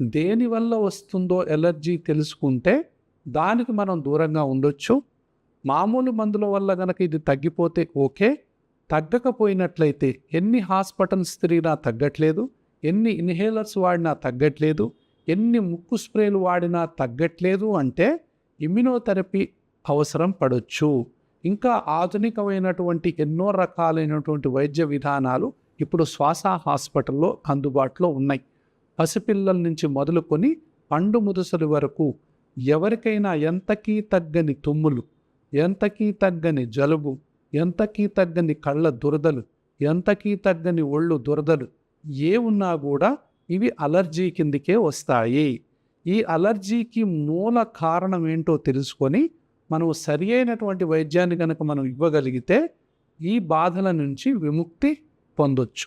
దేనివల్ల వస్తుందో ఎలర్జీ తెలుసుకుంటే దానికి మనం దూరంగా ఉండొచ్చు. మామూలు మందుల వల్ల గనక ఇది తగ్గిపోతే ఓకే. తగ్గకపోయినట్లయితే ఎన్ని హాస్పిటల్స్ తిరిగినా తగ్గట్లేదు, ఎన్ని ఇన్హేలర్స్ వాడినా తగ్గట్లేదు, ఎన్ని ముక్కు స్ప్రేలు వాడినా తగ్గట్లేదు అంటే ఇమ్యునోథెరపీ అవసరం పడొచ్చు. ఇంకా ఆధునికమైనటువంటి ఎన్నో రకాలైనటువంటి వైద్య విధానాలు ఇప్పుడు శ్వాస హాస్పిటల్లో అందుబాటులో ఉన్నాయి. పసిపిల్లల నుంచి మొదలుకొని పండు ముదుసలి వరకు ఎవరికైనా ఎంతకీ తగ్గని తుమ్ములు, ఎంతకీ తగ్గని జలుబు, ఎంతకీ తగ్గని కళ్ళ దురదలు, ఎంతకీ తగ్గని ఒళ్ళు దురదలు ఏ ఉన్నా కూడా ఇవి అలర్జీ కిందికే వస్తాయి. ఈ అలర్జీకి మూల కారణం ఏంటో తెలుసుకొని మనం సరి అయినటువంటి వైద్యాన్ని కనుక మనం ఇవ్వగలిగితే ఈ బాధల నుంచి విముక్తి పొందొచ్చు.